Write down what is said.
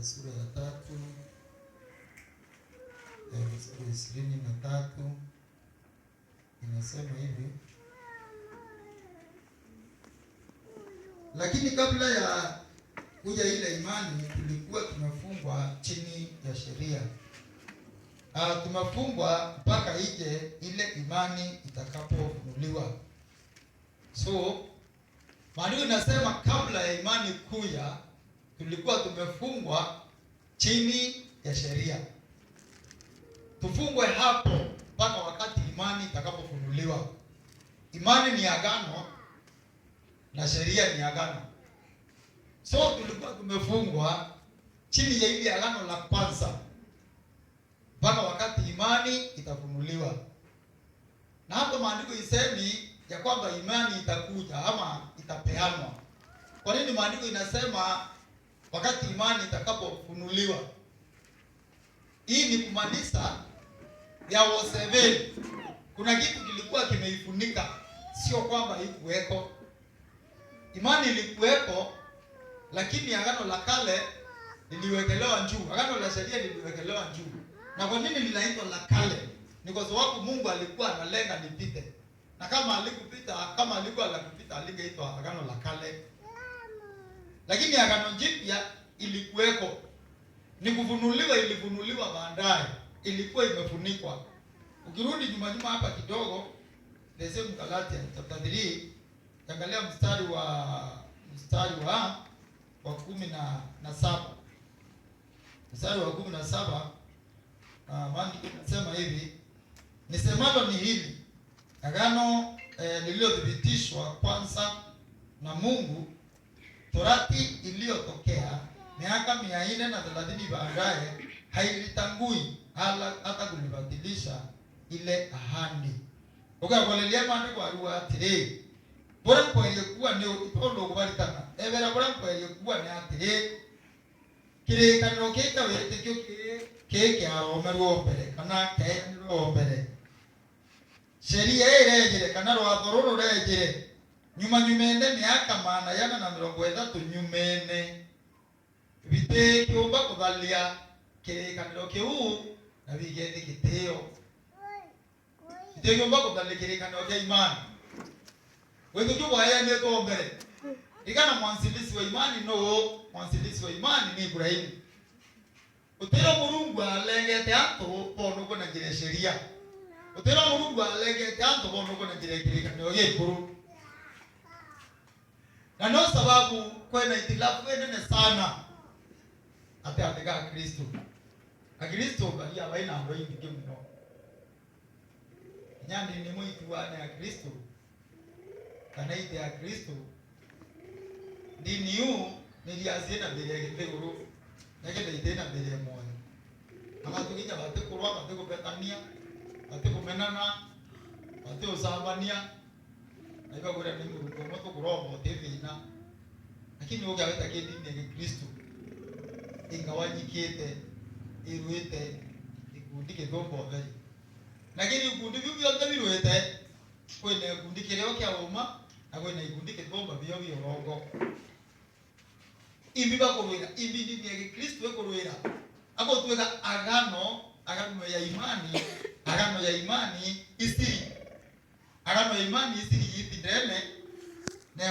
sura ya 3 mstari 23 inasema hivi: lakini kabla ya kuja ile imani tulikuwa tumefungwa chini ya sheria. Tumefungwa mpaka ije ile imani itakapofunuliwa. So maandiko inasema kabla ya imani kuja tulikuwa tumefungwa chini ya sheria. Tufungwe hapo mpaka wakati imani itakapofunuliwa. Imani ni agano na sheria ni agano. So tulikuwa tumefungwa chini ya ile agano la kwanza mpaka wakati imani itafunuliwa. Na hapo maandiko isemi ya kwamba imani itakuja ama itapeanwa. Kwa nini maandiko inasema wakati imani itakapofunuliwa? Hii ni kumaanisha ya waseveni kuna kitu kilikuwa kimeifunika, sio kwamba haikuweko. Imani ilikuweko, lakini agano la kale liliwekelewa juu, agano la sheria liliwekelewa juu. Na kwa nini linaitwa la kale? Ni kwa sababu Mungu alikuwa analenga nipite. Na kama alikuwa la kupita alingeitwa agano la kale. Lakini agano jipya ilikuweko. Ni kufunuliwa, ilifunuliwa baadaye. Ilikuwa imefunikwa. Ukirudi nyuma hapa kidogo, lesemu Galatia chapter 3, angalia mstari wa 17. Mstari wa 17, maandiko yanasema hivi: nisemalo ni hili, agano lililothibitishwa kwanza na Mungu, torati iliyotokea miaka 430 baadaye hailitangui hata kulibatilisha ile ahadi. Ukakolelia maandiko arua atire bora kwa ilikuwa ni ipolo kubaritana ebera bora kwa ilikuwa ni atire kire kaniro keka wete kyo keke aromerwo mbere kana keniro mbere sheria irejere kana rwathororo rejere nyumene miaka maana yana na 30 nyumene bite kiomba kubalia kire kaniro kiu na bigende kiteo bite kiomba kubalia kire kaniro kia imani wewe kwa haya ni to mbele ikana mwanzilishi wa imani mwanzilishi wa imani ni Ibrahimu. Utero Mungu alengete anto bono ko na jire sheria. Utero Mungu alengete anto bono ko na jire kirika no yekuru. Na no sababu kwena itilafu nene sana atega Kristo. Kristo bali abaina ndo yingi mno. Nyandi ni mwitu wane ya Kristo. Kana ite ya Kristo dini yu niliazie na mbele ya kiteguru nakenda ite na mbele ya moyo amatu kinya bate kurwa bate kupetania bate kumenana bate usabania na iba gura ni Mungu kwa moto kurobo tevina, lakini woga weta ke dini ya Kristo ingawanyikete iruete ikundike dombo bali, lakini ikundike byo biruete kwene ikundike leo kya uma na kwene ikundike dombo byo birongo imbiba korwera imbidi ni Kristo ekorwera ako tuweka agano ya imani isiri yitindene na